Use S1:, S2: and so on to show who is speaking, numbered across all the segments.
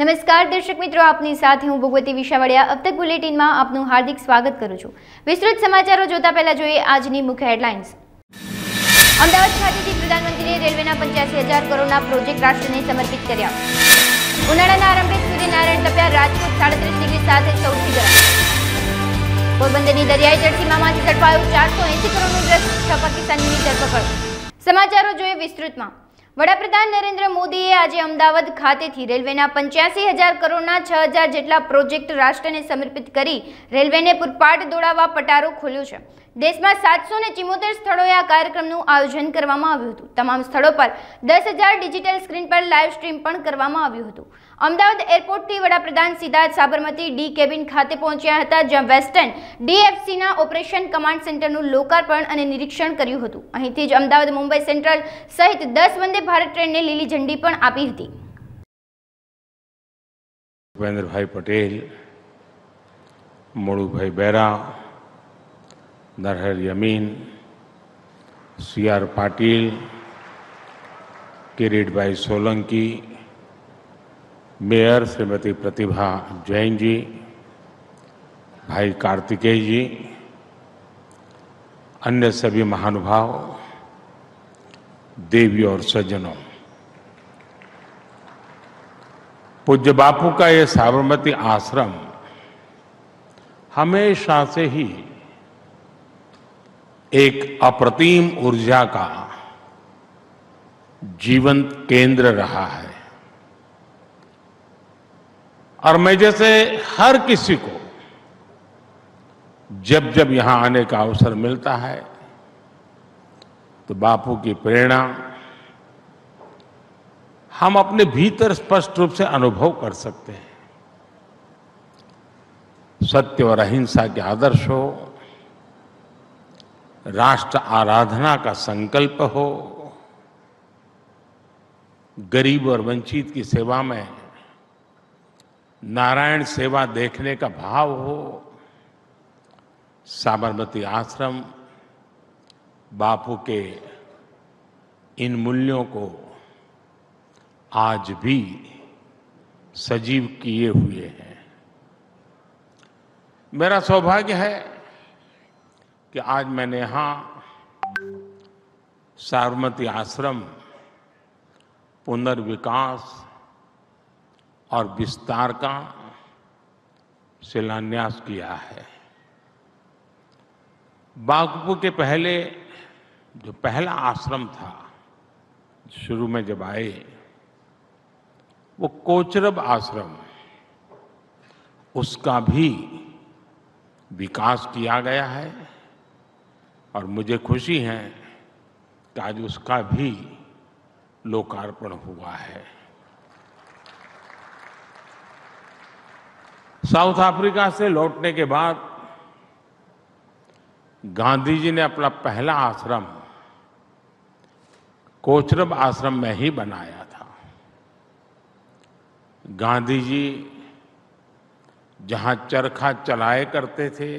S1: नमस्कार दर्शक मित्रों, आपनी साथ हूं भगवती विशावड़िया। अब तक बुलेटिन में आपનું हार्दिक स्वागत करूं છું। વિસ્તૃત સમાચારો જોતા પહેલા જોઈએ આજની મુખ્ય હેડલાઇન્સ। અમદાવાદ ખાતેથી પ્રધાનમંત્રીએ રેલવેના 85,000 કરોડના પ્રોજેક્ટ રાષ્ટ્રને સમર્પિત કર્યા। ઉનાળાના આરંભે સૂર્યનારાયણ તપ્યા, રાજકોટ 37 ડિગ્રી સાથે સૌથી ગરમ। પોરબંદરની દરિયાઈ જળસીમામાંથી ઝડપાયો 480 કરોડનું ડ્રગ્સ, 6 પાકિસ્તાનીની ધરપકડ। સમાચારો જોઈએ વિસ્તૃતમાં। વડાપ્રધાન નરેન્દ્ર મોદીએ આજે અમદાવાદ ખાતેથી રેલવેના 85,000 કરોડના 6,000 જેટલા પ્રોજેક્ટ રાષ્ટ્રને સમર્પિત કરી રેલવેને પૂરપાટ દોડાવવા પટારો ખોલ્યો છે। દેશમાં 774 સ્થળોએ આ કાર્યક્રમનું આયોજન કરવામાં આવ્યું હતું। તમામ સ્થળો પર 10,000 ડિજિટલ સ્ક્રીન પર લાઈવ સ્ટ્રીમ પણ કરવામાં આવ્યું હતું। અમદાવાદ એરપોર્ટથી વડાપ્રધાન સીધા સાબરમતી ડી કેબિન ખાતે પહોંચ્યા હતા, જ્યાં વેસ્ટર્ન ડીએફસીના ઓપરેશન કમાન્ડ સેન્ટરનું લોકાર્પણ અને નિરીક્ષણ કર્યું હતું। અહીંથી જ અમદાવાદ મુંબઈ સેન્ટ્રલ સહિત 10 વંદે ભારત ટ્રેનને લીલી ઝંડી પણ આપી હતી।
S2: ભૂપેન્દ્રભાઈ પટેલ, મોળુભાઈ બેરા, નરહર યમીન, સીઆર પાટીલ, કિરીટભાઈ સોલંકી, मेयर श्रीमती प्रतिभा जैन जी, भाई कार्तिकेय जी, अन्य सभी महानुभाव, देवी और सज्जनों, पूज्य बापू का ये साबरमती आश्रम हमेशा से ही एक अप्रतिम ऊर्जा का जीवंत केंद्र रहा है। और मैं जैसे हर किसी को जब जब यहां आने का अवसर मिलता है तो बापू की प्रेरणा हम अपने भीतर स्पष्ट रूप से अनुभव कर सकते हैं। सत्य और अहिंसा के आदर्श हो, राष्ट्र आराधना का संकल्प हो, गरीब और वंचित की सेवा में नारायण सेवा देखने का भाव हो, साबरमती आश्रम बापू के इन मूल्यों को आज भी सजीव किए हुए हैं। मेरा सौभाग्य है कि आज मैंने यहां साबरमती आश्रम पुनर्विकास और विस्तार का शिलान्यास किया है। बापू के पहले जो पहला आश्रम था, शुरू में जब आए, वो कोचरब आश्रम, उसका भी विकास किया गया है और मुझे खुशी है कि आज उसका भी लोकार्पण हुआ है। साउथ अफ्रीका से लौटने के बाद गांधी जी ने अपना पहला आश्रम कोचरब आश्रम में ही बनाया था। गांधी जी जहां चरखा चलाए करते थे,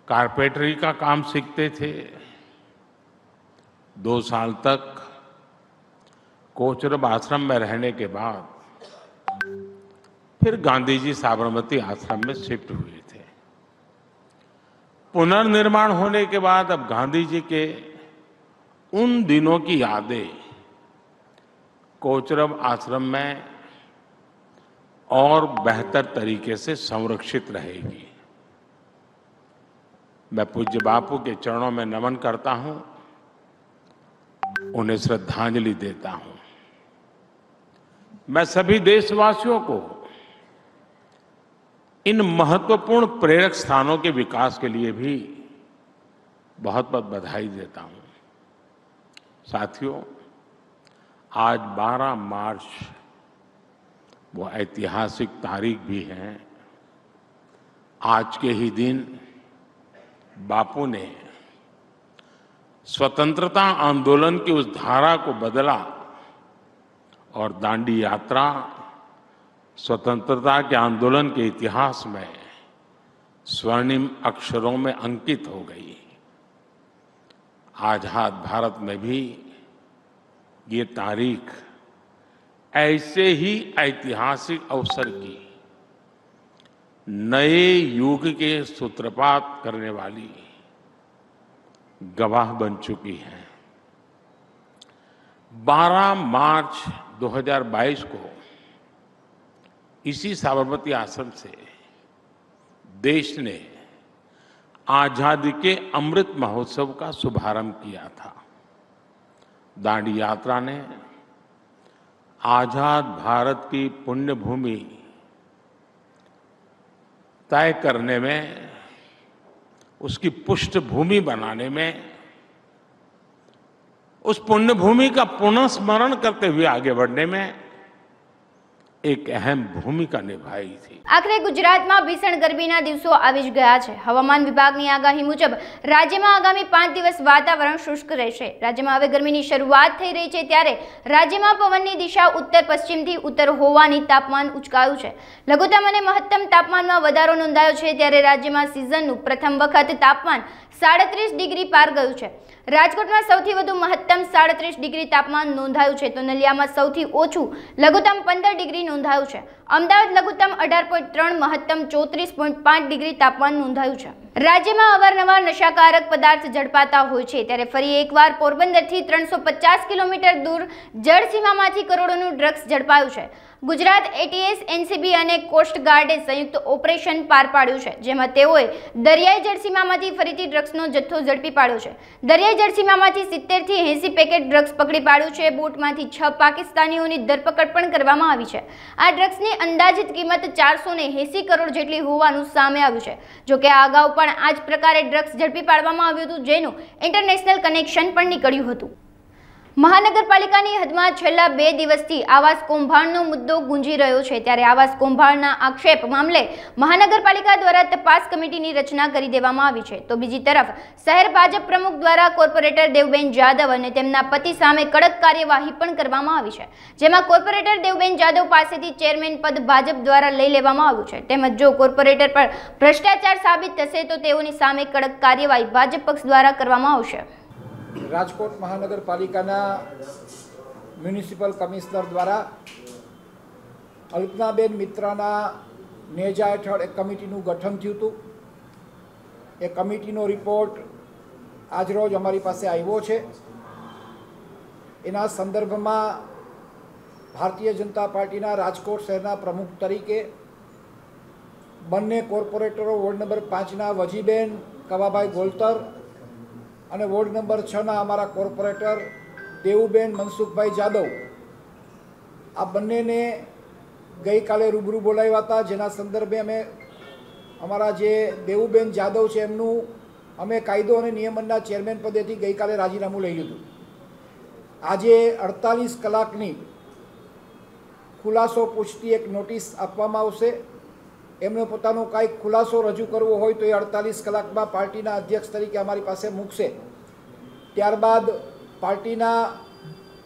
S2: कारपेंटरी का काम सीखते थे, 2 साल तक कोचरब आश्रम में रहने के बाद फिर गांधी जी साबरमती आश्रम में शिफ्ट हुए थे। पुनर्निर्माण होने के बाद अब गांधी जी के उन दिनों की यादें कोचरब आश्रम में और बेहतर तरीके से संरक्षित रहेगी। मैं पूज्य बापू के चरणों में नमन करता हूं, उन्हें श्रद्धांजलि देता हूं। मैं सभी देशवासियों को इन महत्वपूर्ण प्रेरक स्थानों के विकास के लिए भी बहुत बहुत बधाई देता हूं। साथियों, आज 12 मार्च वो ऐतिहासिक तारीख भी है। आज के ही दिन बापू ने स्वतंत्रता आंदोलन की उस धारा को बदला और दांडी यात्रा स्वतंत्रता के आंदोलन के इतिहास में स्वर्णिम अक्षरों में अंकित हो गई। आजाद भारत में भी ये तारीख ऐसे ही ऐतिहासिक अवसर की नए युग के सूत्रपात करने वाली गवाह बन चुकी है। 12 मार्च 2022 को इसी साबरमती आश्रम से देश ने आजादी के अमृत महोत्सव का शुभारंभ किया था। दांडी यात्रा ने आजाद भारत की पुण्य भूमि तय करने में, उसकी पृष्ठभूमि बनाने में, उस पुण्य भूमि का पुनः स्मरण करते हुए आगे बढ़ने में एक अहम भूमिका निभाई थी।
S1: आखिर गुजरात में भीषण गर्मीना दिवसों આવી જ ગયા છે। હવામાન વિભાગની આગાહી મુજબ રાજ્યમાં આગામી 5 દિવસ વાતાવરણ શુષ્ક રહેશે। રાજ્યમાં હવે ગરમીની શરૂઆત થઈ રહી છે ત્યારે રાજ્યમાં પવનની દિશા ઉત્તર પશ્ચિમથી ઉત્તર હોવાની તાપમાન ઉચકાયું છે। લઘુત્તમ અને મહત્તમ તાપમાનમાં વધારો નોંધાયો છે ત્યારે રાજ્યમાં સિઝનનું પ્રથમ વખત તાપમાન 37 ડિગ્રી પાર ગયું છે। રાજકોટમાં સૌથી વધુ મહત્તમ 37 ડિગ્રી તાપમાન નોંધાયું છે તો નલિયામાં સૌથી ઓછું લઘુત્તમ 15 ડિગ્રી નોંધાયું છે। અમદાવાદ લઘુત્તમ 18.3, મહત્તમ 34.5 ડિગ્રી તાપમાન નોંધાયું છે। રાજ્યમાં અવારનવાર નશાકારક પદાર્થ ઝડપાતા હોય છે ત્યારે ફરી એકવાર પોરબંદરથી 350 કિલોમીટર દૂર જળસીમામાંથી કરોડોનું ડ્રગ્સ ઝડપાયું છે। ગુજરાત એટીએસ, એનસીબી અને કોસ્ટગાર્ડે સંયુક્ત ઓપરેશન પાર પાડ્યું છે જેમાં તેઓએ દરિયાઈ જળસીમામાંથી ફરીથી ડ્રગ્સનો જથ્થો ઝડપી પાડ્યો છે। દરિયાઈ જળસીમામાંથી 70 થી 80 પેકેટ ડ્રગ્સ પકડી પાડ્યું છે। બોટમાંથી 6 પાકિસ્તાનીઓની ધરપકડ પણ કરવામાં આવી છે। આ ડ્રગ્સની અંદાજિત કિંમત 480 કરોડ જેટલી હોવાનું સામે આવ્યું છે। જો કે આ અગાઉ પણ આ જ પ્રકારે ડ્રગ્સ ઝડપી પાડવામાં આવ્યું હતું જેનું ઇન્ટરનેશનલ કનેક્શન પણ નીકળ્યું હતું। મહાનગરપાલિકાની હદમાં છેલ્લા 2 દિવસથી આવાસ કૌભાંડનો મુદ્દો ગુંજી રહ્યો છે ત્યારે આવાસ કૌભાંડના આક્ષેપ મામલે મહાનગરપાલિકા દ્વારા તપાસ કમિટીની રચના કરી દેવામાં આવી છે તો બીજી તરફ શહેર ભાજપ પ્રમુખ દ્વારા કોર્પોરેટર દેવબેન જાદવ અને તેમના પતિ સામે કડક કાર્યવાહી પણ કરવામાં આવી છે જેમાં કોર્પોરેટર દેવબેન જાદવ પાસેથી ચેરમેન પદ ભાજપ દ્વારા લઈ લેવામાં આવ્યું છે તેમજ જો કોર્પોરેટર પર ભ્રષ્ટાચાર સાબિત થશે તો તેઓની સામે કડક કાર્યવાહી ભાજપ પક્ષ દ્વારા કરવામાં આવશે।
S3: રાજકોટ મહાનગરપાલિકાના મ્યુનિસિપલ કમિશનર દ્વારા અલ્પનાબેન મિત્રાના નેજા હેઠળ એક કમિટીનું ગઠન થયું હતું। એ કમિટીનો રિપોર્ટ આજરોજ અમારી પાસે આવ્યો છે। એના સંદર્ભમાં ભારતીય જનતા પાર્ટીના રાજકોટ શહેરના પ્રમુખ તરીકે બંને કોર્પોરેટરો વોર્ડ નંબર 5ના વજીબેન કવાભાઈ ગોલતર અને વોર્ડ નંબર 6ના અમારા કોર્પોરેટર દેવુબેન મનસુખભાઈ જાદવ આ બંનેને ગઈકાલે રૂબરૂ બોલાવ્યા હતા જેના સંદર્ભે અમે અમારા જે દેવુબેન જાદવ છે એમનું અમે કાયદો અને નિયમનના ચેરમેન પદેથી ગઈકાલે રાજીનામું લઈ લીધું। આજે 48 કલાકની ખુલાસો પૂછતી એક નોટિસ આપવામાં આવશે। એમણે પોતાનો કાંઈક ખુલાસો રજૂ કરવો હોય તો એ 48 કલાકમાં પાર્ટીના અધ્યક્ષ તરીકે અમારી પાસે મૂકશે। ત્યારબાદ પાર્ટીના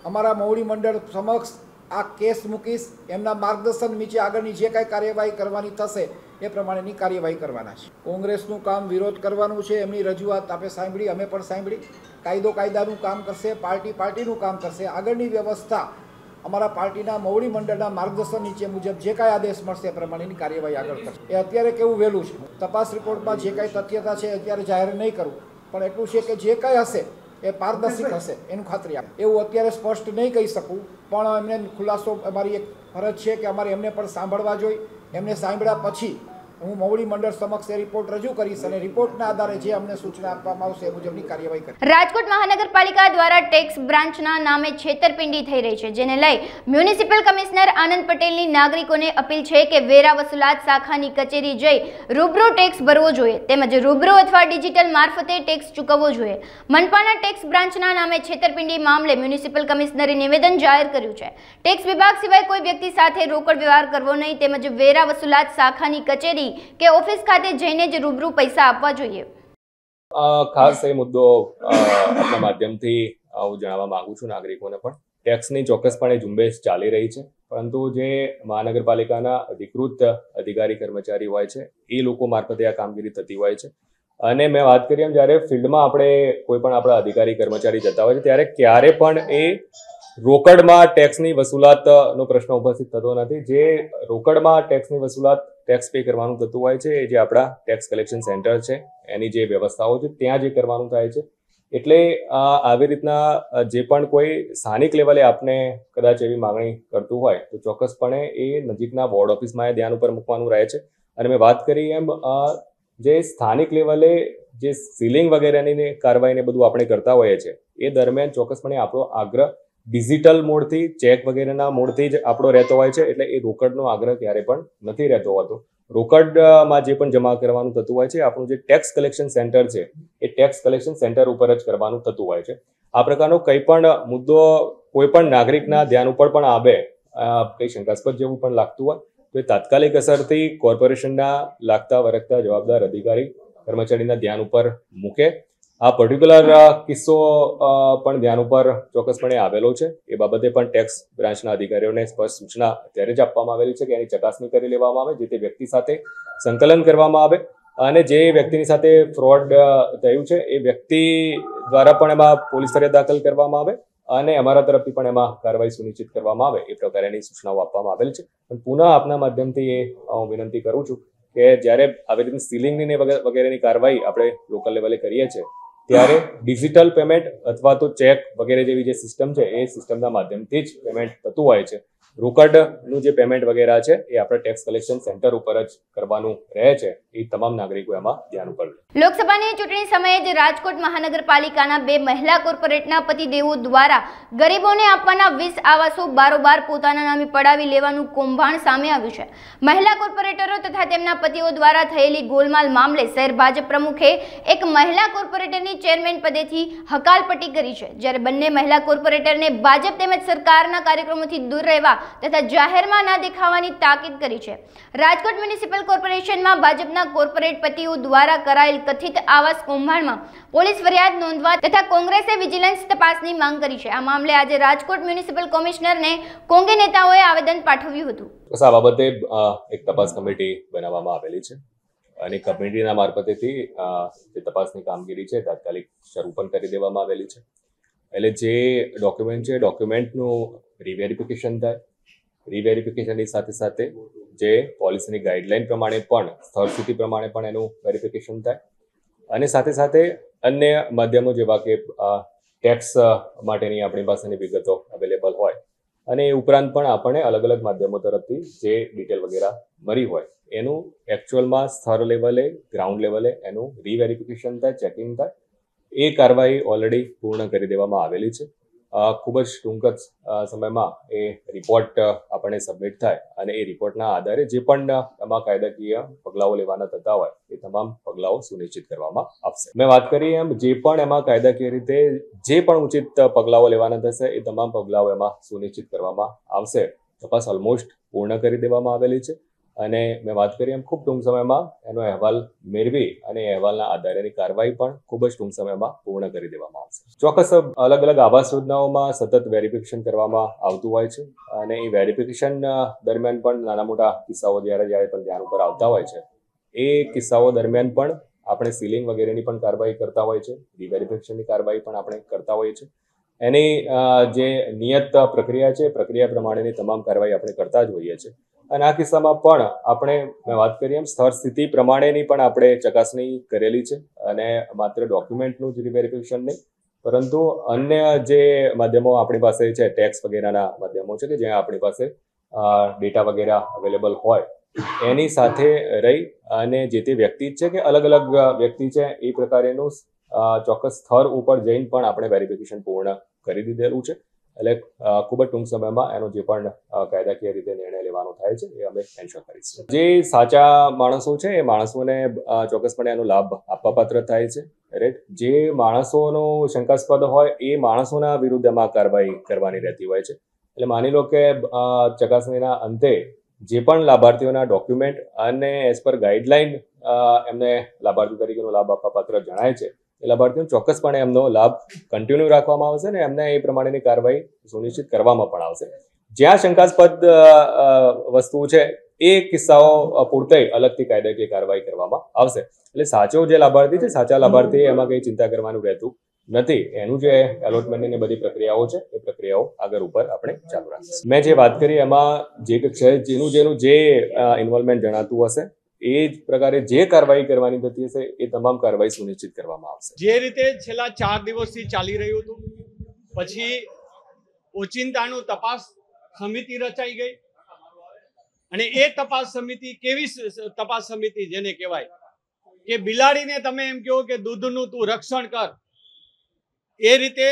S3: અમારા મોવડી મંડળ સમક્ષ આ કેસ મૂકીશ। એમના માર્ગદર્શન નીચે આગળની જે કાંઈ કાર્યવાહી કરવાની થશે એ પ્રમાણેની કાર્યવાહી કરવાના છે। કોંગ્રેસનું કામ વિરોધ કરવાનું છે, એમની રજૂઆત આપે સાંભળી, અમે પણ સાંભળી। કાયદો કાયદાનું કામ કરશે, પાર્ટી પાર્ટીનું કામ કરશે। આગળની વ્યવસ્થા અમારા પાર્ટીના મોવડી મંડળના માર્ગદર્શન નીચે મુજબ જે કાંઈ આદેશ મળશે એ પ્રમાણેની કાર્યવાહી આગળ કરશે। એ અત્યારે કેવું વહેલું છે, તપાસ રિપોર્ટમાં જે કાંઈ તથ્યતા છે અત્યારે જાહેર નહીં કરું, પણ એટલું છે કે જે કાંઈ હશે એ પારદર્શક હશે એનું ખાતરી આપે। એવું અત્યારે સ્પષ્ટ નહીં કહી શકું, પણ એમને ખુલાસો અમારી એક ફરજ છે કે અમારે એમને પણ સાંભળવા જોઈએ। એમને સાંભળ્યા પછી હું મોવડી મંડળ સમક્ષ એ રિપોર્ટ રજૂ કરીશ અને રિપોર્ટના આધારે જે અમને સૂચના આપવામાં આવશે એ મુજબની કાર્યવાહી કરીશ।
S1: રાજકોટ મહાનગરપાલિકા દ્વારા ટેક્સ બ્રાન્ચના નામે છેતરપિંડી થઈ રહી છે જેને લઈ મ્યુનિસિપલ કમિશનર આનંદ પટેલની નાગરિકોને અપીલ છે કે વેરા વસૂલાત શાખાની કચેરી જઈ રૂબરૂ ટેક્સ ભરવો જોઈએ તેમજ રૂબરૂ અથવા ડિજિટલ મારફતે ટેક્સ ચૂકવવો જોઈએ। મનપાના ટેક્સ બ્રાન્ચના નામે છેતરપિંડી મામલે મ્યુનિસિપલ કમિશનરે નિવેદન જાહેર કર્યું છે। ટેક્સ વિભાગ સિવાય કોઈ વ્યક્તિ સાથે રોકડ વ્યવહાર કરવો નહીં તેમજ વેરા વસૂલાત શાખાની કચેરી કે ઓફિસ ખાતે જઈને જ રૂબરૂ પૈસા આપવા જોઈએ।
S4: ખાસ એ મુદ્દો આપના માધ્યમથી હું જણાવવા માંગુ છું નાગરિકોને પણ ટેક્સની ચોક્કસપણે ઝુંબેશ ચાલી રહી છે, પરંતુ જે મહાનગરપાલિકાના અધિકૃત અધિકારી કર્મચારી હોય છે એ લોકો મારફતે આ કામગીરી થતી હોય છે। અને મેં વાત કરી એમ જ્યારે ફિલ્ડમાં આપણે કોઈ પણ આપણા અધિકારી કર્મચારી જતા હોય છે ત્યારે ક્યારે પણ એ રોકડમાં ટેક્સની વસૂલાતનો પ્રશ્ન ઉપસ્થિત થતો નથી. જે રોકડમાં ટેક્સની વસૂલાત ટેક્સ પે કરવાનું થતું હોય છે એ જે આપણા ટેક્સ કલેક્શન સેન્ટર છે એની જે વ્યવસ્થાઓ છે ત્યાં જે કરવાનું થાય છે. એટલે આવી રીતના જે પણ કોઈ સ્થાનિક લેવલે આપને કદાચ એવી માંગણી કરતું હોય તો ચોક્કસપણે એ નજીકના બોર્ડ ઓફિસમાં એ ધ્યાન ઉપર મૂકવાનું રહે છે. અને મેં વાત કરી એમ જે સ્થાનિક લેવલે જે સીલિંગ વગેરેની કાર્યવાહીને બધું આપણે કરતા હોઈએ છીએ એ દરમિયાન ચોક્કસપણે આપણો આગ્રહ ડિજિટલ મોડથી ચેક વગેરેના મોડથી જ આપણો રહેતો હોય છે. એટલે એ રોકડનો આગ્રહ ક્યારે પણ નથી રહેતો હોતો. રોકડમાં જે પણ જમા કરવાનું થતું હોય છે આપણું જે ટેક્સ કલેક્શન સેન્ટર છે એ ટેક્સ કલેક્શન સેન્ટર ઉપર જ કરવાનું થતું હોય છે. આ પ્રકારનો કંઈ પણ મુદ્દો કોઈ પણ નાગરિકના ધ્યાન ઉપર પણ આવે, કંઈ શંકાસ્પદ જેવું પણ લાગતું હોય તો એ તાત્કાલિક અસરથી કોર્પોરેશનના લાગતા વળગતા જવાબદાર અધિકારી કર્મચારીના ધ્યાન ઉપર મૂકે. આ પર્ટિક્યુલર કિસ્સો પણ ધ્યાન ઉપર ચોક્કસપણે આવેલો છે. એ બાબતે પણ ટેક્સ બ્રાન્ચના અધિકારીઓને સ્પષ્ટ સૂચના ત્યારે જ આપવામાં આવેલી છે કે એની ચકાસણી કરી લેવામાં આવે, જે તે વ્યક્તિ સાથે સંકલન કરવામાં આવે અને જે વ્યક્તિની સાથે ફ્રોડ થયું છે એ વ્યક્તિ દ્વારા પણ એમાં પોલીસ ફરિયાદ દાખલ કરવામાં આવે અને અમારા તરફથી પણ એમાં કાર્યવાહી સુનિશ્ચિત કરવામાં આવે એ પ્રકારેની સૂચનાઓ આપવામાં આવેલ છે. પણ પુનઃ આપના માધ્યમથી એ હું વિનંતી કરું છું કે જ્યારે આવી રીતની સીલિંગની વગેરેની કાર્યવાહી આપણે લોકલ લેવલે કરીએ છીએ ત્યારે ડિજિટલ પેમેન્ટ અથવા તો ચેક વગેરે જેવી જે સિસ્ટમ છે એ સિસ્ટમના માધ્યમથી જ પેમેન્ટ થતું હોય છે. રોકડનું જે પેમેન્ટ વગેરે છે એ આપણે ટેક્સ કલેક્શન સેન્ટર ઉપર જ કરવાનું રહે છે. એ તમામ નાગરિકો એમાં ધ્યાન ઉપર.
S1: લોકસભાની ચૂંટણી સમયે જ રાજકોટ મહાનગરપાલિકાના 2 મહિલા કોર્પોરેટના પતિદેવો દ્વારા ગરીબોને આપવાના 20 આવાસો બારોબાર પોતાના નામે પડાવી લેવાનું કૌભાંડ સામે આવ્યું છે. મહિલા કોર્પોરેટરો તથા તેમના પતિઓ દ્વારા થયેલી ગોલમાલ મામલે શહેર ભાજપ પ્રમુખે એક મહિલા કોર્પોરેટરની ચેરમેન પદેથી હકાલપટ્ટી કરી છે. જ્યારે બંને મહિલા કોર્પોરેટરને ભાજપ તેમજ સરકારના કાર્યક્રમોથી દૂર રહેવા તથા જાહેરમાં ના દેખાવાની તાકીદ કરી છે. રાજકોટ મ્યુનિસિપલ કોર્પોરેશનમાં ભાજપના કોર્પોરેટ પતિઓ દ્વારા કરાયેલ કથિત આવાસ કૌભાંડમાં પોલીસ ફરિયાદ નોંધવા તથા કોંગ્રેસે વિજિલન્સ તપાસની માંગ કરી છે. આ મામલે આજે રાજકોટ મ્યુનિસિપલ કમિશનરને કોંગ્રેસ નેતાઓએ આવેદન પાઠવ્યું હતું.
S4: આ બાબતે એક તપાસ કમિટી બનાવવામાં આવેલી છે અને કમિટીના મારફતેથી જે તપાસની કામગીરી છે તાત્કાલિક શરૂ પણ કરી દેવામાં આવેલી છે. એટલે જે ડોક્યુમેન્ટ છે ડોક્યુમેન્ટનું રીવેરિફિકેશન થાય. રીવેરિફિકેશનની સાથે સાથે જે પોલિસીની ગાઈડલાઈન પ્રમાણે પણ સ્થળ સ્થિતિ પ્રમાણે પણ એનું વેરિફિકેશન થાય અને સાથે સાથે અન્ય માધ્યમો જેવા કે ટેક્સ માટેની આપણી પાસેની વિગતો અવેલેબલ હોય અને એ ઉપરાંત પણ આપણને અલગ અલગ માધ્યમો તરફથી જે ડિટેલ વગેરે મળી હોય એનું એકચ્યુઅલમાં સ્થળ લેવલે ગ્રાઉન્ડ લેવલે એનું રીવેરિફિકેશન થાય, ચેકિંગ થાય. એ કાર્યવાહી ઓલરેડી પૂર્ણ કરી દેવામાં આવેલી છે. ખૂબ જ ટૂંક જ સમયમાં એ રિપોર્ટ આપણને સબમિટ થાય અને એ રિપોર્ટના આધારે જે પણ એમાં કાયદાકીય પગલાઓ લેવાના થતા હોય એ તમામ પગલાઓ સુનિશ્ચિત કરવામાં આવશે. મેં વાત કરી એમ જે પણ એમાં કાયદાકીય રીતે જે પણ ઉચિત પગલાઓ લેવાના થશે એ તમામ પગલાઓ એમાં સુનિશ્ચિત કરવામાં આવશે. તપાસ ઓલમોસ્ટ પૂર્ણ કરી દેવામાં આવેલી છે અને મેં વાત કરી એમ ખૂબ ટૂંક સમયમાં એનો અહેવાલ મેળવી અને અહેવાલના આધારેની કાર્યવાહી પણ ખૂબ જ ટૂંક સમયમાં પૂર્ણ કરી દેવામાં આવશે. ચોક્કસ અલગ અલગ આવાસ યોજનાઓમાં સતત વેરિફિકેશન કરવામાં આવતું હોય છે અને એ વેરિફિકેશન દરમિયાન પણ નાના મોટા કિસ્સાઓ જ્યારે પણ ધ્યાન ઉપર આવતા હોય છે એ કિસ્સાઓ દરમિયાન પણ આપણે સીલિંગ વગેરેની પણ કાર્યવાહી કરતા હોય છે. રીવેરિફિકેશનની કાર્યવાહી પણ આપણે કરતા હોઈએ છીએ. એની જે નિયત પ્રક્રિયા છે પ્રક્રિયા પ્રમાણેની તમામ કાર્યવાહી આપણે કરતા જ હોઈએ છીએ અને આ કિસ્સામાં પણ આપણે મેં વાત કરી એમ સ્થળ સ્થિતિ પ્રમાણેની પણ આપણે ચકાસણી કરેલી છે અને માત્ર ડોક્યુમેન્ટનું જ રીવેરિફિકેશન નહીં પરંતુ અન્ય જે માધ્યમો આપણી પાસે છે ટેક્સ વગેરેના માધ્યમો છે કે જ્યાં આપણી પાસે ડેટા વગેરે અવેલેબલ હોય એની સાથે રહી અને જે તે વ્યક્તિ છે કે અલગ અલગ વ્યક્તિ છે એ પ્રકારેનું ચોક્કસ સ્થળ ઉપર જઈને પણ આપણે વેરિફિકેશન પૂર્ણ કરી દીધેલું છે. એટલે ખૂબ જ ટૂંક સમયમાં એનો જે પણ કાયદાકીય રીતે નિર્ણય લેવાનો થાય છે એ અમે એન્શ્યોર કરીશું. જે સાચા માણસો છે એ માણસોને ચોક્કસપણે એનો લાભ આપવાપાત્ર થાય છે. રાઈટ. જે માણસોનો શંકાસ્પદ હોય એ માણસોના વિરુદ્ધ એમાં કાર્યવાહી કરવાની રહેતી હોય છે. એટલે માની લો કે ચકાસણીના અંતે જે પણ લાભાર્થીઓના ડોક્યુમેન્ટ અને એઝ પર ગાઈડલાઈન એમને લાભાર્થી તરીકેનો લાભ આપવાપાત્ર જણાય છે એ લાભાર્થીઓને ચોક્કસપણે એમનો લાભ કન્ટિન્યુ રાખવામાં આવશે ને એમને એ પ્રમાણેની કાર્યવાહી સુનિશ્ચિત કરવામાં પણ આવશે. જ્યાં શંકાસ્પદ વસ્તુ છે એ કિસ્સાઓ પૂરતે અલગથી કાયદાકીય કાર્યવાહી કરવામાં આવશે. એટલે સાચો જે લાભાર્થી છે સાચા લાભાર્થી એમાં કંઈ ચિંતા કરવાનું રહેતું નથી એનું જે એલોટમેન્ટની બધી પ્રક્રિયાઓ છે એ પ્રક્રિયાઓ આગળ ઉપર આપણે ચાલુ રાખીશું. મેં જે વાત કરી એમાં જે જેનું જે ઇન્વોલ્વમેન્ટ જણાતું હશે એ જ પ્રકારે જે કાર્યવાહી કરવાની થતી હશે એ તમામ કાર્યવાહી સુનિશ્ચિત કરવામાં આવશે.
S5: જે રીતે છેલ્લા 4 દિવસથી ચાલી રહ્યું હતું, પછી ઓચિંતાનું તપાસ સમિતિ રચાઈ ગઈ અને એ તપાસ સમિતિ કેવી તપાસ સમિતિ જેને કહેવાય કે બિલાડીને તમે એમ કહો કે દૂધનું તું રક્ષણ કર, એ રીતે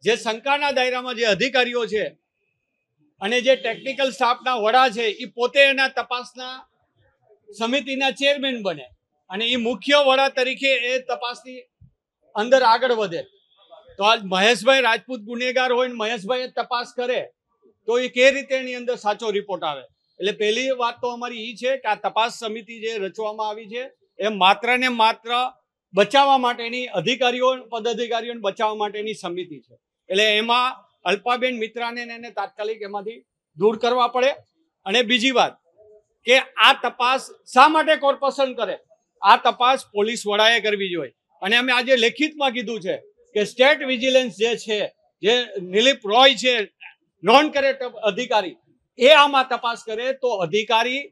S5: જે શંકાના દાયરામાં જે અધિકારીઓ છે અને જે ટેકનિકલ સ્ટાફના વડા છે એ પોતે એના તપાસના સમિતિના ચેરમેન બને અને એ મુખ્ય વડા તરીકે એ તપાસની અંદર આગળ વધે. તો આજ મહેશભાઈ રાજપૂત ગુનેગાર હોય ને મહેશભાઈ તપાસ કરે તો એ કે રીતે એની અંદર સાચો રિપોર્ટ આવે. એટલે પહેલી વાત તો અમારી એ છે કે આ તપાસ સમિતિ જે રચવામાં આવી છે એ માત્ર ને માત્ર બચાવવા માટેની પદાધિકારીઓને બચાવવા માટેની સમિતિ છે. એટલે એમાં અલ્પાબેન મિત્રાને એને તાત્કાલિક એમાંથી દૂર કરવા પડે. અને બીજી વાત કે આ તપાસ શા માટે કોર્પોરેશન કરે, આ તપાસ પોલીસ વડાએ કરવી જોઈએ. અને અમે આજે લેખિતમાં કીધું છે કે સ્ટેટ વિજિલન્સ જે છે, જે નિલીપ રોય છે નોન કરેક્ટ અધિકારી, એ આમાં તપાસ કરે તો અધિકારી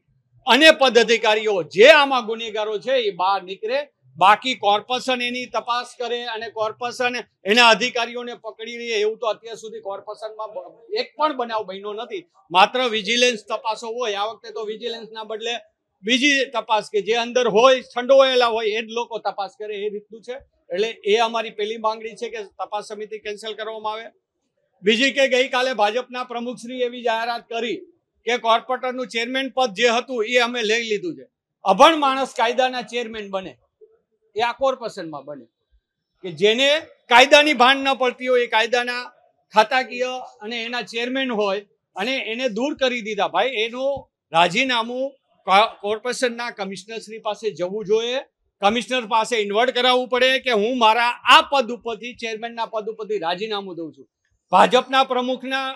S5: અને પદ અધિકારીઓ જે આમાં ગુનેગારો છે એ બહાર નીકળે. બાકી કોર્પોરેશન એની તપાસ કરે અને કોર્પોરેશન એના અધિકારીઓને પકડી લે એવું તો અત્યાર સુધી કોર્પોરેશનમાં એક પણ બનાવ બન્યો નથી. માત્ર વિજિલન્સ તપાસો હોય. આ વખતે તો વિજિલન્સના બદલે બીજી તપાસ કે જે અંદર હોય સંડોવાયેલા હોય એ જ લોકો તપાસ કરે એ રીતનું છે. એટલે એ અમારી પહેલી માંગણી છે કે તપાસ સમિતિ કેન્સલ કરવામાં આવે. બીજી કે ગઈકાલે ભાજપના પ્રમુખશ્રી એવી જાહેરાત કરી કે કોર્પોરેટરનું ચેરમેન પદ જે હતું એ અમે લઈ લીધું છે. અભણ માણસ કાયદાના ચેરમેન બને એ આ કોર્પોરેશનમાં બને કે જેને કાયદાની ભાન ન પડતી હોય, એ કાયદાના ખાતાકીય અને એના ચેરમેન હોય અને એને દૂર કરી દીધા. ભાઈ એનું રાજીનામું કોર્પોરેશનના કમિશનરશ્રી પાસે જવું જોઈએ, કમિશનર પાસે ઇન્વર્ટ કરાવવું પડે કે હું મારા આ પદ ઉપરથી ચેરમેનના પદ ઉપરથી રાજીનામું દઉં છું. ભાજપના પ્રમુખના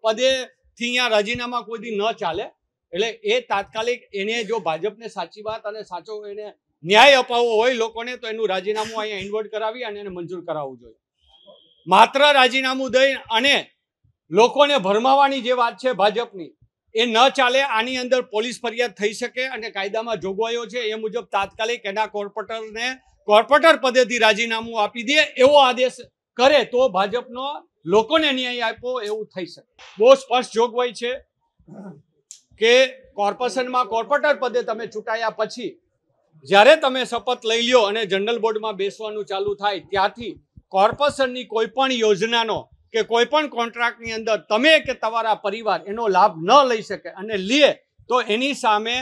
S5: પદેથી અહીંયા રાજીનામા કોઈ દી ન ચાલે. એટલે એ તાત્કાલિક એને જો ભાજપને સાચી વાત અને સાચો એને ન્યાય અપાવવો હોય લોકોને તો એનું રાજીનામું અહીંયા ઇન્વર્ટ કરાવી અને એને મંજૂર કરાવવું જોઈએ. માત્ર રાજીનામું દઈ અને લોકોને ભરમાવાની જે વાત છે ભાજપની એ ન ચાલે. આની અંદર પોલીસ ફરિયાદ થઈ શકે અને કાયદામાં જોગવાઈઓ છે એ મુજબ તાત્કાલિક એના કોર્પોરેટર પદેથી રાજીનામું આપી દે એવો આદેશ કરે તો ભાજપનો લોકોને ન્યાય આપ્યો એવું થઈ શકે. બહુ સ્પષ્ટ જોગવાઈ છે કે કોર્પોરેશનમાં કોર્પોરેટર પદે તમે ચૂંટાયા પછી જ્યારે તમે શપથ લઈ લ્યો અને જનરલ બોર્ડમાં બેસવાનું ચાલુ થાય ત્યાંથી કોર્પોરેશનની કોઈ પણ યોજનાનો કે કોઈ પણ કોન્ટ્રાક્ટની અંદર તમે કે તમારા પરિવાર એનો લાભ ન લઈ શકે અને લે તો એની સામે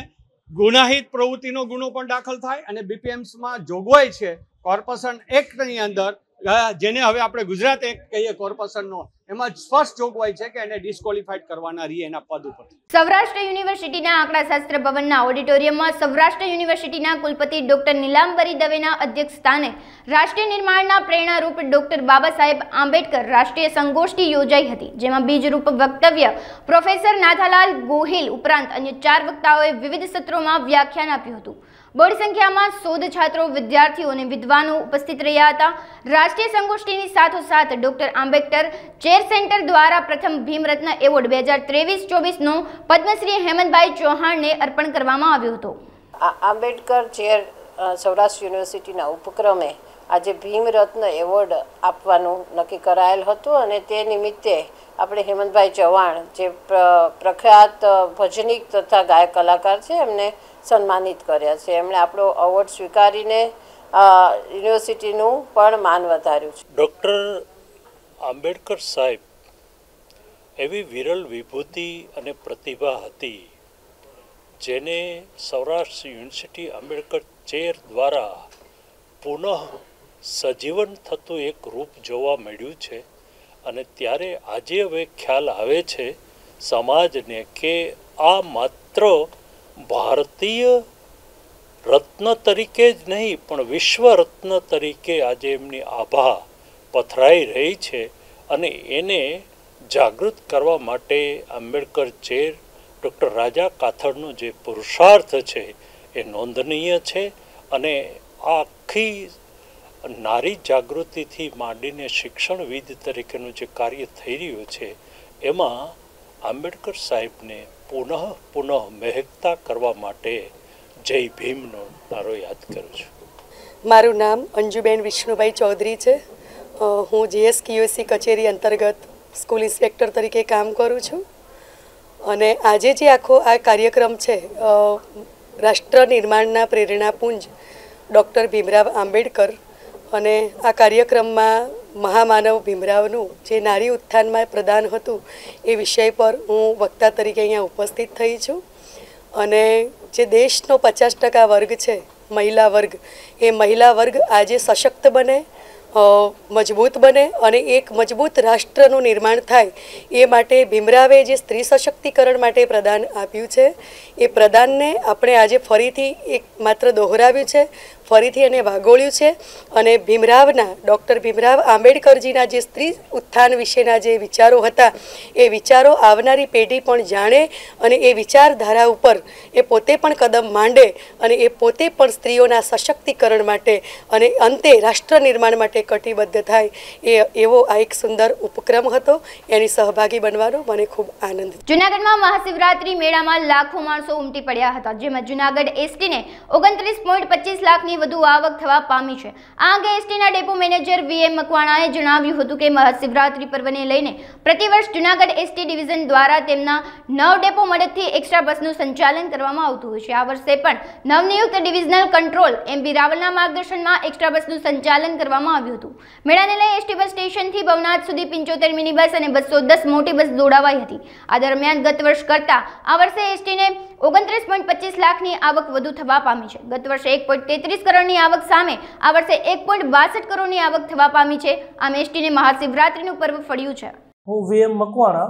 S5: ગુનાહિત પ્રવૃત્તિનો ગુનો પણ દાખલ થાય. અને બીપીએમ્સમાં જોગવાઈ છે કોર્પોરેશન એક્ટની અંદર, જેને હવે આપણે ગુજરાત એક્ટ કહીએ કોર્પોરેશનનો, એમાં સ્પષ્ટ જોગવાઈ છે કે એને ડિસ્કોલિફાઈડ કરવાના રહી એના પદ ઉપર.
S1: સૌરાષ્ટ્ર યુનિવર્સિટીના આંકડાશાસ્ત્ર ભવનના ઓડિટોરિયમમાં સૌરાષ્ટ્ર યુનિવર્સિટીના કુલપતિ ડોક્ટર નીલાંબરી દવેના અધ્યક્ષસ્થાને રાષ્ટ્રીય નિર્માણના પ્રેરણારૂપ ડોક્ટર બાબા સાહેબ આંબેડકર રાષ્ટ્રીય સંગોષ્ઠી યોજાઈ હતી, જેમાં બીજરૂપ વક્તવ્ય પ્રોફેસર નાથાલાલ ગોહિલ ઉપરાંત અન્ય 4 વક્તાઓએ વિવિધ સત્રોમાં વ્યાખ્યાન આપ્યું હતું. બહોળી સંખ્યામાં શોધ છાત્રો, વિદ્યાર્થીઓ અને વિદ્વાનો ઉપસ્થિત રહ્યા હતા. રાષ્ટ્રીય સંગોષ્ઠીની સાથોસાથ ડોક્ટર આંબેડકર ચેર સેન્ટર દ્વારા પ્રથમ ભીમરત્ન એવોર્ડ 2023-24નો પદ્મશ્રી હેમંતભાઈ ચૌહાણને અર્પણ કરવામાં આવ્યો હતો.
S6: આંબેડકર ચેર સૌરાષ્ટ્ર યુનિવર્સિટીના ઉપક્રમે આજે ભીમરત્ન એવોર્ડ આપવાનું નક્કી કરાયેલ હતું અને તે નિમિત્તે આપણે હેમંતભાઈ ચૌહાણ જે પ્રખ્યાત ભજનીક તથા ગાયક કલાકાર છે એમને સન્માનિત કર્યા છે. એમણે આપણો એવોર્ડ સ્વીકારીને યુનિવર્સિટીનું પણ માન વધાર્યું છે.
S7: ડૉક્ટર આંબેડકર સાહેબ એવી વિરલ વિભૂતિ અને પ્રતિભા હતી જેને સૌરાષ્ટ્ર યુનિવર્સિટી આંબેડકર ચેર દ્વારા પુનઃ સજીવન થતું એક રૂપ જોવા મળ્યું છે. અને ત્યારે આજે હવે ખ્યાલ આવે છે સમાજને કે આ માત્ર ભારતીય રત્ન તરીકે જ નહીં પણ વિશ્વ રત્ન તરીકે આજે એમની આભા પથરાઈ રહી છે. અને એને જાગૃત કરવા માટે આંબેડકર ચેર ડૉક્ટર રાજા કાથડનો જે પુરુષાર્થ છે એ નોંધનીય છે. અને આ આખી નારી જાગૃતિથી માંડીને શિક્ષણવિદ તરીકેનું જે કાર્ય થઈ રહ્યું છે એમાં આંબેડકર સાહેબને પુનઃ મહેકતા કરવા માટે જય ભીમનો નારો યાદ કરું છું.
S8: મારું નામ અંજુબેન વિષ્ણુભાઈ ચૌધરી છે. હું GSQSC કચેરી અંતર્ગત સ્કૂલ ઇન્સ્પેક્ટર તરીકે કામ કરું છું અને આજે જે આખો આ કાર્યક્રમ છે રાષ્ટ્ર નિર્માણના પ્રેરણાપુંજ ડૉક્ટર ભીમરાવ આંબેડકર અને આ કાર્યક્રમમાં મહામાનવ ભીમરાવનું જે નારી ઉત્થાનમાં પ્રદાન હતું એ વિષય પર હું વક્તા તરીકે અહીંયા ઉપસ્થિત થઈ છું અને જે દેશનો 50% વર્ગ છે મહિલા વર્ગ, એ મહિલા વર્ગ આજે સશક્ત બને, મજબૂત બને અને એક મજબૂત રાષ્ટ્રનું નિર્માણ થાય એ માટે ભીમરાવે જે સ્ત્રી સશક્તિકરણ માટે પ્રદાન આપ્યું છે એ પ્રદાનને આપણે આજે ફરીથી એક માત્ર દોહરાવ્યું છે, ફરીથી એને વાગોળ્યું છે અને ભીમરાવના ડૉક્ટર ભીમરાવ આંબેડકરજીના જે સ્ત્રી ઉત્થાન વિશેના જે વિચારો હતા એ વિચારો આવનારી પેઢી પણ જાણે અને એ વિચારધારા ઉપર એ પોતે પણ કદમ માંડે અને એ પોતે પણ સ્ત્રીઓના સશક્તિકરણ માટે અને અંતે રાષ્ટ્ર નિર્માણ માટે કટિબદ્ધ થાય એવો આ એક સુંદર ઉપક્રમ હતો. એની સહભાગી બનવાનો મને ખૂબ આનંદ.
S1: જૂનાગઢમાં મહાશિવરાત્રી મેળામાં લાખો માણસો ઉમટી પડ્યા હતા, જેમાં જૂનાગઢ એસટીને 29.25 લાખની વધુ આવક થવા પામી છે. આ અંગે એસટીના ડેપો મેનેજર VM મકવાણાએ જણાવ્યું હતું કે મહાશિવરાત્રી પર્વને લઈને પ્રતિવર્ષ જૂનાગઢ એસટી ડિવિઝન દ્વારા તેમના 9 ડેપો મદદથી એક્સ્ટ્રા બસનું સંચાલન કરવામાં આવતું હોય છે. આ વર્ષે પણ નવનિયુક્ત ડિવિઝનલ કંટ્રોલ MB રાવલના માર્ગદર્શનમાં એક્સ્ટ્રા બસનું સંચાલન કરવામાં આવ્યું હતું. મેળાને લઈ એસટી બસ સ્ટેશનથી ભવનાથ સુધી 75 મિની બસ અને 210 મોટી બસ દોડાવાઈ હતી. આ દરમિયાન ગત વર્ષ કરતાં આ વર્ષે એસટીને 29.25 લાખની આવક વધુ થવા પામી છે. ગત વર્ષે 1.33 કરોડની આવક સામે આ વર્ષે 1.62 કરોડની આવક થવા પામી છે. આમ એસટીને મહાશિવરાત્રીનું પર્વ ફળ્યું છે.
S9: હું VM મકવાણા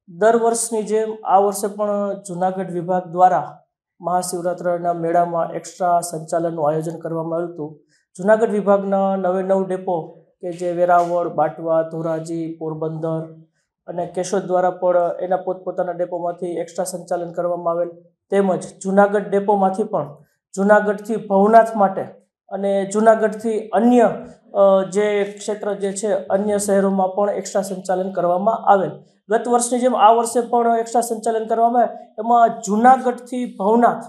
S9: દર વર્ષની જેમ આ વર્ષે પણ જૂનાગઢ વિભાગ દ્વારા મહાશિવરાત્રિના મેળામાં એક્સ્ટ્રા સંચાલનનું આયોજન કરવામાં આવ્યું હતું. જૂનાગઢ વિભાગના 9 ડેપો કે જે વેરાવળ, બાટવા, ધોરાજી, પોરબંદર અને કેશોદ દ્વારા પણ એના પોતપોતાના ડેપોમાંથી એક્સ્ટ્રા સંચાલન કરવામાં આવેલ, તેમજ જૂનાગઢ ડેપોમાંથી પણ જૂનાગઢથી ભવનાથ માટે અને જૂનાગઢથી અન્ય જે ક્ષેત્ર જે છે અન્ય શહેરોમાં પણ એક્સ્ટ્રા સંચાલન કરવામાં આવેલ. ગત વર્ષની જેમ આ વર્ષે પણ એક્સ્ટ્રા સંચાલન કરવામાં આવે. એમાં જૂનાગઢથી ભવનાથ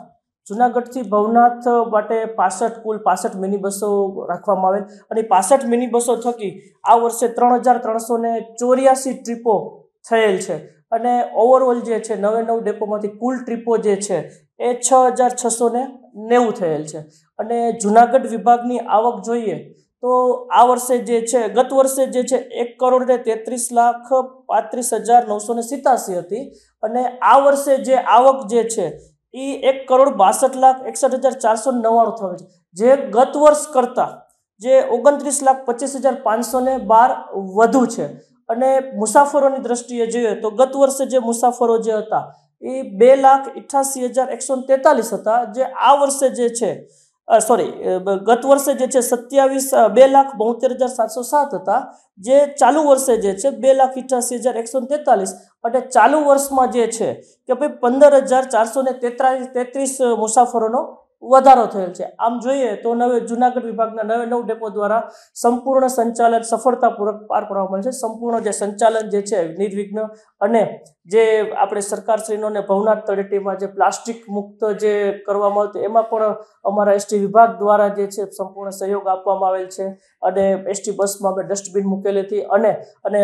S9: માટે કુલ 65 મિની બસો રાખવામાં આવેલ અને 65 મિની બસો થકી આ વર્ષે 3,384 ટ્રીપો થયેલ છે અને ઓવરઓલ જે છે 9 ડેપોમાંથી કુલ ટ્રીપો જે છે એ 6,690 થયેલ છે. અને જૂનાગઢ વિભાગની આવક જોઈએ તો આ વર્ષે જે છે ગત વર્ષે જે છે 1,33,35,987 હતી અને આ વર્ષે જે આવક જે છે એ 1,62,61,499 થવે છે, જે ગત વર્ષ કરતાં જે 29,25,512 વધુ છે. અને મુસાફરોની દ્રષ્ટિએ જોઈએ તો ગત વર્ષે જે મુસાફરો જે હતા એ 2,88,143 હતા, જે આ વર્ષે જે છે ગત વર્ષે જે છે 2,72,707 હતા, જે ચાલુ વર્ષે જે છે 2,88,143 અને ચાલુ વર્ષમાં જે છે કે ભાઈ 15,433 મુસાફરોનો વધારો થયેલ છે. આમ જોઈએ તો જૂનાગઢ વિભાગના 9 ડેપો દ્વારા સંપૂર્ણ સંચાલન સફળતાપૂર્વક પાર પાડવામાં આવે છે. સંપૂર્ણ જે સંચાલન જે છે નિર્વિઘ્ન અને જે આપણે સરકારશ્રીનો ને ભવનાથ તળેટીમાં જે પ્લાસ્ટિક મુક્ત જે કરવામાં આવતું એમાં પણ અમારા એસટી વિભાગ દ્વારા જે છે સંપૂર્ણ સહયોગ આપવામાં આવેલ છે અને એસટી બસમાં અમે ડસ્ટબિન મૂકેલી હતી અને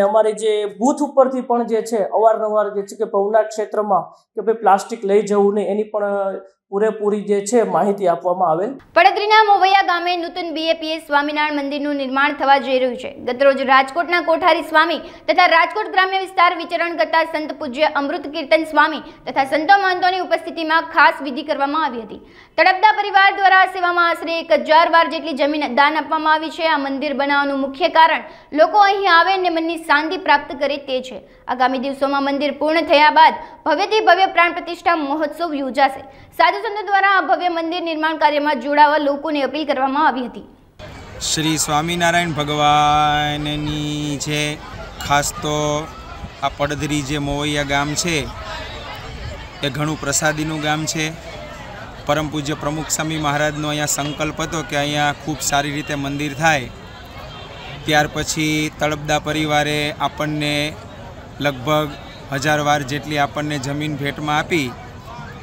S9: અમારી જે બૂથ ઉપરથી પણ જે છે અવારનવાર જે છે કે ભવનાથ ક્ષેત્રમાં કે ભાઈ પ્લાસ્ટિક લઈ જવું નહીં એની પણ પૂરેપૂરી જે છે માહિતી આપવામાં આવેલ.
S1: પડદરીના મોવૈયા ગામે નૂતન BAPS સ્વામિનારાયણ મંદિરનું નિર્માણ થવા જઈ રહ્યું છે. ગતરોજ રાજકોટના કોઠારી સ્વામી તથા રાજકોટ ગ્રામ્ય વિસ્તાર વિચરણ કરતા સંત પૂજ્ય અમૃત કીર્તન સ્વામી તથા સંતો મહંતોની ઉપસ્થિતિમાં ખાસ વિધિ કરવામાં આવી હતી. તડપદા પરિવાર દ્વારા સેવામાં આશરે 1000 વાર જેટલી જમીન દાન આપવામાં આવી છે. આ મંદિર બનાવવાનું મુખ્ય કારણ લોકો અહીં આવે અને મનની શાંતિ પ્રાપ્ત કરે તે છે. આગામી દિવસોમાં મંદિર પૂર્ણ થયા બાદ ભવ્યથી ભવ્ય પ્રાણ પ્રતિષ્ઠા મહોત્સવ યોજાશે. સાધુ સંતો દ્વારા આ ભવ્ય મંદિર નિર્માણ કાર્યમાં જોડાવા લોકોને અપીલ કરવામાં આવી હતી.
S10: શ્રી સ્વામિનારાયણ ભગવાનની છે ખાસ તો આ પડદરી જે મોવૈયા ગામ છે એ ઘણું પ્રસાદીનું ગામ છે પરમ પૂજ્ય પ્રમુખ સ્વામી મહારાજનો અહીંયા સંકલ્પ હતો કે અહીંયા ખૂબ સારી રીતે મંદિર થાય. ત્યાર પછી તળપદા પરિવારે આપણને લગભગ 1000 વાર જેટલી આપણને જમીન ભેટમાં આપી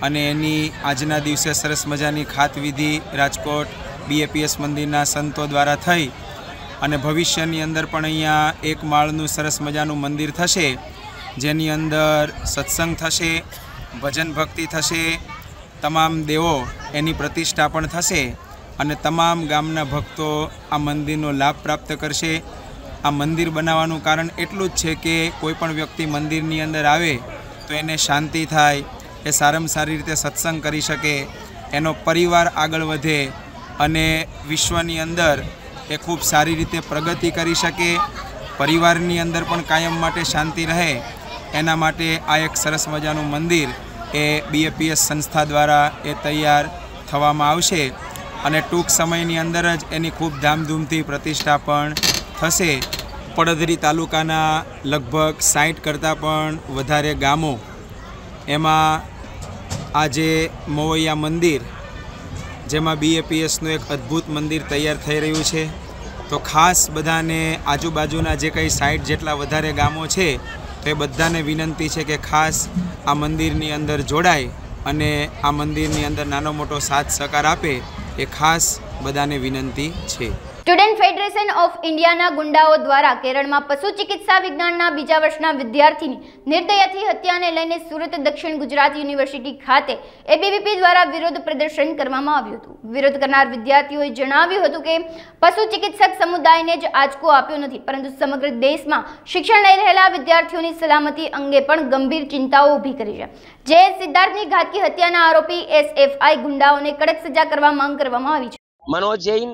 S10: અને એની આજના દિવસે સરસ મજાની ખાતવિધિ રાજકોટ BAPS મંદિરના સંતો દ્વારા થઈ અને ભવિષ્યની અંદર પણ અહીંયા એક માળનું સરસ મજાનું મંદિર થશે, જેની અંદર સત્સંગ થશે, ભજન ભક્તિ થશે, તમામ દેવો એની પ્રતિષ્ઠા પણ થશે અને તમામ ગામના ભક્તો આ મંદિરનો લાભ પ્રાપ્ત કરશે. આ મંદિર બનાવવાનું કારણ એટલું જ છે કે કોઈ પણ વ્યક્તિ મંદિરની અંદર આવે તો એને શાંતિ થાય, એ સારામાં સારી રીતે સત્સંગ કરી શકે, એનો પરિવાર આગળ વધે અને વિશ્વની અંદર એ ખૂબ સારી રીતે પ્રગતિ કરી શકે, પરિવારની અંદર પણ કાયમ માટે શાંતિ રહે. એના માટે આ એક સરસ મજાનું મંદિર એ BAPS સંસ્થા દ્વારા એ તૈયાર થવામાં આવશે અને ટૂંક સમયની અંદર જ એની ખૂબ ધામધૂમથી પ્રતિષ્ઠા પણ થશે. પડધરી તાલુકાના લગભગ 60 કરતાં પણ વધારે ગામો એમાં આજે મોવૈયા મંદિર, જેમાં BAPSનું એક અદ્ભુત મંદિર તૈયાર થઈ રહ્યું છે. તો ખાસ બધાને આજુબાજુના જે કંઈ 60 જેટલા વધારે ગામો છે તો એ બધાને વિનંતી છે કે ખાસ આ મંદિરની અંદર જોડાય અને આ મંદિરની અંદર નાનો મોટો સાથ સહકાર આપે, એ ખાસ બધાને વિનંતી છે.
S1: સ્ટુડન્ટ ફેડરેશન ઓફ ઇન્ડિયાના ગુંડાઓ દ્વારા કેરળમાં પશુ ચિકિત્સા વિજ્ઞાનના બીજા વર્ષના વિદ્યાર્થીની નિર્દયથી હત્યાને લઈને સુરત દક્ષિણ ગુજરાત યુનિવર્સિટી ખાતે ABVP દ્વારા વિરોધ પ્રદર્શન કરવામાં આવ્યું હતું. વિરોધ કરનાર વિદ્યાર્થીઓએ જણાવ્યું હતું કે પશુ ચિકિત્સક સમુદાયને જ આંચકો આપ્યો નથી, પરંતુ સમગ્ર દેશમાં શિક્ષણ લઈ રહેલા વિદ્યાર્થીઓની સલામતી અંગે પણ ગંભીર ચિંતાઓ ઊભી કરી છે. જે સિદ્ધાર્થની ઘાતકી હત્યાના આરોપી SFI ગુંડાઓને કડક સજા કરવા માંગ કરવામાં આવી છે.
S11: મનોજ જૈન,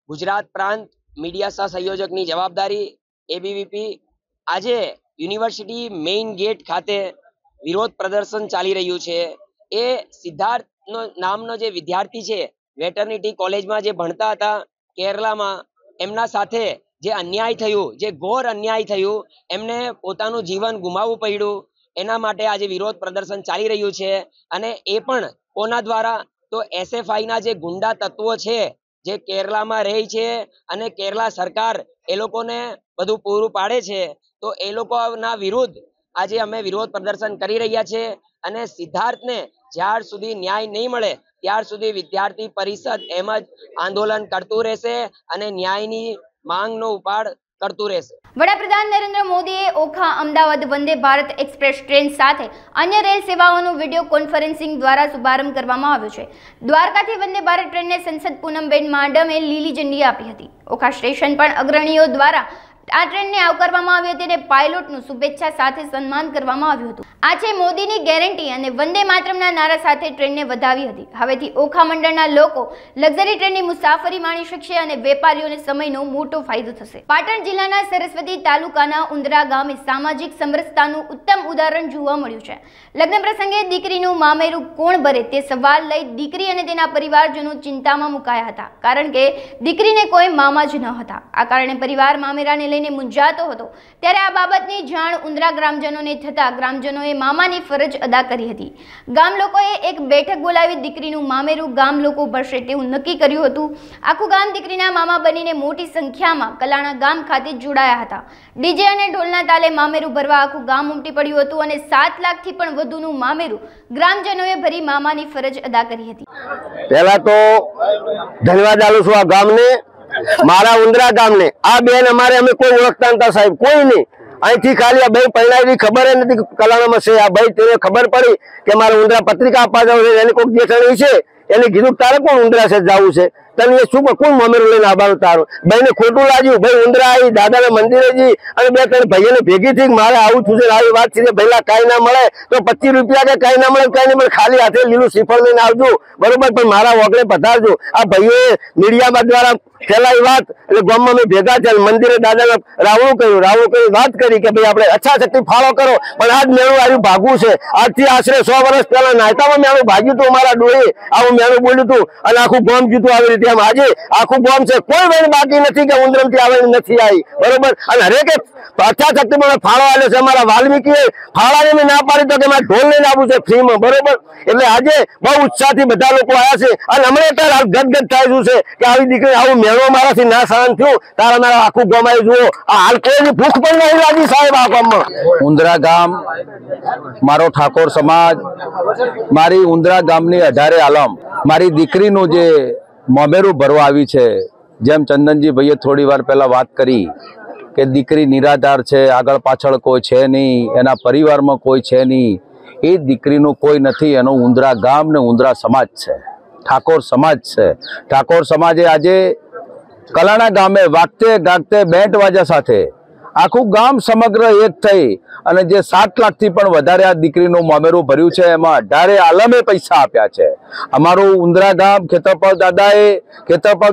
S11: ગુજરાત પ્રાંત મીડિયા સહ સંયોજકની જવાબદારી ABVP. આજે યુનિવર્સિટી મેઇન ગેટ ખાતે વિરોધ પ્રદર્શન ચાલી રહ્યું છે. એ સિદ્ધાર્થનો નામનો જે વિદ્યાર્થી છે, વેટરનિટી કોલેજમાં જે ભણતા હતા કેરળમાં, એમના સાથે જે અન્યાય થયું, જે ઘોર અન્યાય થયું, એમને પોતાનું જીવન ગુમાવવું પડ્યું. એના માટે આજે વિરોધ પ્રદર્શન ચાલી રહ્યું છે. અને એ પણ કોના દ્વારા? તો SFI ના જે ગુંડા તત્વો છે જે કેરળમાં રહે છે અને કેરળ સરકાર એ લોકોને બધું પૂરું પાડે છે, તો એ લોકોના વિરુદ્ધ આજે અમે વિરોધ પ્રદર્શન કરી રહ્યા છે. અને સિદ્ધાર્થને જ્યાર સુધી ન્યાય નહીં મળે ત્યાર સુધી વિદ્યાર્થી પરિષદ એમ જ આંદોલન કરતું રહેશે અને ન્યાયની માંગનો ઉપાડ કરતું રહેશે.
S1: વડાપ્રધાન નરેન્દ્ર મોદીએ ઓખા અમદાવાદ વંદે ભારત એક્સપ્રેસ ટ્રેન સાથે અન્ય રેલ સેવાઓનું વિડીયો કોન્ફરન્સિંગ દ્વારા શુભારંભ કરવામાં આવ્યો છે. દ્વારકાથી વંદે ભારત ટ્રેનને સંસદ પૂનમબેન માડમે લીલી ઝંડી આપી હતી. ઓખા સ્ટેશન પણ અગ્રણીઓ દ્વારા આ ટ્રેનને આવકારવામાં આવી હતી અને પાયલોટનું શુભેચ્છા સાથે સન્માન કરવામાં આવ્યું હતું. આ છે મોદીની ગેરંટી અને વંદે માતરમના નારા સાથે ટ્રેનને વધાવી હતી. હવેથી ઓખા મંડળના લોકો લક્ઝરી ટ્રેનની મુસાફરી માણી શકશે અને વેપારીઓને સમયનો મોટો ફાયદો થશે. પાટણ જિલ્લાના સરસ્વતી તાલુકાના ઉંદરા ગામે સામાજિક સમરસતાનું ઉત્તમ ઉદાહરણ જોવા મળ્યું છે. લગ્ન પ્રસંગે દીકરીનું મામેરું કોણ ભરે તે સવાલ લઈ દીકરી અને તેના પરિવારજનો ચિંતામાં મુકાયા હતા, કારણ કે દીકરીને કોઈ મામા જ ન હતા. આ કારણે પરિવાર મામેરાને લઈને મૂંઝાતો હતો. ત્યારે આ બાબતની જાણ ઉંદરા ગ્રામજનોને થતા ગ્રામજનોએ મામાની ફરજ અદા કરી હતી. ગામ લોકોએ એક બેઠક બોલાવી દીકરીનું મામેરું ગામ લોકો ભરશે તેવું નક્કી કર્યું હતું. આખું ગામ દીકરીના મામા બનીને મોટી સંખ્યામાં કલાણા ગામ ખાતે જોડાયા હતા. ડીજે અને ઢોલના તાલે મામેરું ભરવા આખું ગામ ઉમટી પડ્યું હતું અને 7 લાખથી પણ વધુનું મામેરું ગ્રામજનોએ ભરી મામાની ફરજ અદા કરી હતી.
S12: પહેલા તો ધન્યવાદ આલું છું આ ગામને, મારા ઉંદરા ગામને. આ બેન અમારે અમે કોઈ ઓળખતા નતા સાહેબ, કોઈ નહીં. અહીંથી ખાલી આ ભાઈ પહેલાવી ખબર નથી કલાણામાં છે. આ ભાઈ તેને ખબર પડી કે મારે ઉંદરા પત્રિકા આપવા જવું છે, એને કોઈક દેખાણી છે, એને કીધું તારે કોણ ઉંદરા છે જવું છે, તને એ શું કોણ મમેરું લઈને આવવાનું તારું? ભાઈને ખોટું લાગ્યું. ભાઈ ઉંદરા આવી દાદાના મંદિરે જી અને 2-3 ભાઈઓને ભેગી થઈ મારે આવું છું આવી વાત છે. પહેલા કાંઈ ના મળે તો 25 રૂપિયા કે કાંઈ ના મળે કાંઈ નહીં મળે, ખાલી હાથે લીલું શ્રીફળ લઈને આવજો બરોબર, પણ મારા વગડે પધારજો. આ ભાઈઓએ મીડિયામાં દ્વારા ફેલાવી વાત એટલે ગામમાં અમે ભેગા થયા, મંદિરે દાદાને રાવણું કર્યું વાત કરી કે ભાઈ આપણે અચ્છા શક્તિ ફાળો કરો. પણ આજ મેળું આવ્યું ભાગવું છે. આજથી આશરે 100 વર્ષ પહેલા નાયતામાં મેળું ભાગ્યું હતું અમારા ડોહે, આવું મેળું બોલ્યું હતું અને આખું ગામ જીતું આવી રીતે તેમ આજે આખું ગામ છે, કોઈ બેન બાકી નથી કે ઉંદરમથી આવેલી નથી આવી, બરોબર। અને હરેકે યથાશક્તિ મને ફાળો આવ્યો છે। અમારા વાલ્મીકીએ ફાળાની મેં ના પાડી તો કે મારે ઢોલ લઈને આવવું છે ફ્રીમાં, બરોબર। એટલે આજે બહુ ઉત્સાહથી બધા લોકો આવ્યા છે અને અમને અત્યારે ગદગદ થાય છે કે આવી દીકરી આવું મેળો મારાથી ના સહન થયું, તારા મારા આખું ગામ આવી જુઓ, આ હાલ કોઈની ભૂખ પણ નહીં લાગી સાહેબ આ ગામમાં।
S13: ઉંદરા ગામ મારો ઠાકોર સમાજ, મારી ઉંદરા ગામની 18 આલમ મારી દીકરીનું જે મોમેરું ભરવા આવી છે। જેમ ચંદનજી ભાઈએ થોડી વાર પહેલા વાત કરી કે દીકરી નિરાધાર છે, આગળ પાછળ કોઈ છે નહીં, એના પરિવારમાં કોઈ છે નહીં, એ દીકરીનું કોઈ નથી, એનો ઉંદરા ગામ ને ઉંદરા સમાજ છે, ઠાકોર સમાજ છે। ઠાકોર સમાજે આજે કલાણા ગામે વાગતે ગાગતે બેન્ટ વાજા સાથે આખું ગામ સમગ્ર એક થઈ અને જે 7 લાખથી પણ વધારે આ દીકરીનું મોમેરું ભર્યું છે, એમાં 18 આલમે પૈસા આપ્યા છે। અમારું ઉંદરા ગામ ખેતરપાલ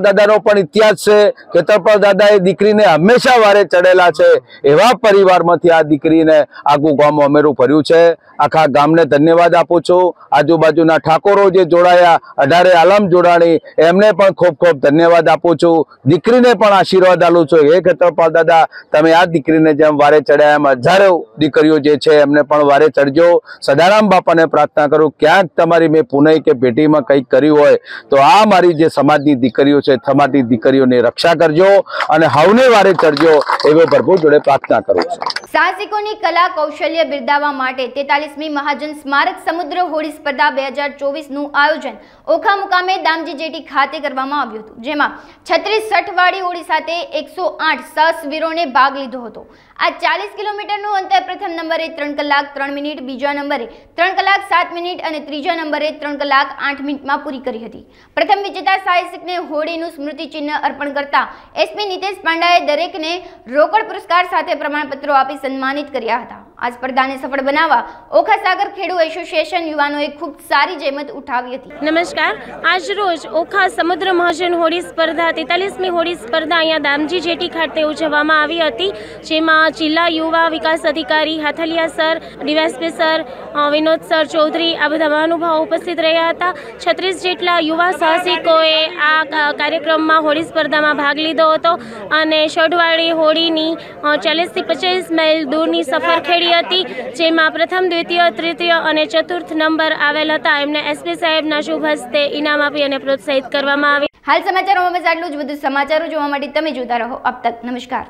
S13: દાદાનો પણ ઇતિહાસ છે। ખેતરપાલ દાદાએ દીકરીને હંમેશા વારે ચડેલા છે, એવા પરિવારમાંથી આ દીકરીને આખું ગામ મોમેરું ભર્યું છે। આખા ગામને ધન્યવાદ આપું છું। આજુબાજુના ઠાકોરો જે જોડાયા, 18 આલમ જોડાણી, એમને પણ ખૂબ ખૂબ ધન્યવાદ આપું છું। દીકરીને પણ આશીર્વાદ આપું છું, હે ખેતરપાલ દાદા, તમે આ દીકરીને જેમ વારે ચડ્યા એમ હજારો દીકરીઓ જે છે એમને પણ વારે ચડજો। સદારામ બાપાને પ્રાર્થના કરું, ક્યાંક તમારી મેં પુનઈ કે પેટીમાં કંઈક કર્યું હોય તો આ મારી જે સમાજની દીકરીઓ છે, સમાજની દીકરીઓની રક્ષા કરજો અને હવને વારે ચડજો, એવો પ્રભુ જોડે પ્રાર્થના કરું છું।
S1: સાહસિકોની કલા કૌશલ્ય બિરદાવવા માટે 43મી મહાજન સ્મારક સમુદ્ર હોડી સ્પર્ધા 2024નું આયોજન ઓખા મુકામે દામજી જેટી ખાતે કરવામાં આવ્યું હતું, જેમાં 36 વાળી હોડી સાથે 108 સાહસવીરોને ભાગ લીધો હતો। આ 40 કિલોમીટરનું અંતર પ્રથમ નંબરે 3 કલાક 3 મિનિટ, બીજા નંબરે 3 કલાક 7 મિનિટ અને ત્રીજા નંબરે 3 કલાક 8 મિનિટમાં પૂરી કરી હતી। પ્રથમ વિજેતા સાહસિકને હોડીનું સ્મૃતિ ચિહ્ન અર્પણ કરતા એસપી નિતેશ પાંડાએ દરેકને રોકડ પુરસ્કાર સાથે પ્રમાણપત્રો આપી સન્માનિત કર્યા હતા। આ સ્પર્ધાને સફળ બનાવવા ઓખા સાગર ખેડૂ એસોસિએશન યુવાનોએ ખૂબ સારી જહેમત ઉઠાવી હતી।
S14: નમસ્કાર, આજ રોજ ઓખા સમુદ્ર મહાજન હોડી સ્પર્ધા 43મી હોડી સ્પર્ધા અહીંયા દામજી જેટી ખાતે ઉજવવામાં આવી હતી, જેમાં જિલ્લા યુવા વિકાસ અધિકારી Hathaliya sir, DYSP sir, Vinod sir Chaudhary, આ બધા મહાનુભાવો ઉપસ્થિત રહ્યા હતા। 36 જેટલા યુવા સાહસિકોએ આ કાર્યક્રમમાં હોડી સ્પર્ધામાં ભાગ લીધો હતો અને શઢવાળી હોડીની 40થી 50 માઇલ દૂરની સફર ખેડી હતી, જેમાં પ્રથમ, દ્વિતીય, તૃતીય અને ચતુર્થ નંબર આવેલ હતા। એમને એસપી સાહેબના શુભ હસ્તે ઇનામ આપી અને પ્રોત્સાહિત કરવામાં આવી।
S1: હાલ સમાચારોમાં બસ આટલું જ। વધુ સમાચારો જોવા માટે તમે જોતા રહો અબ તક। નમસ્કાર।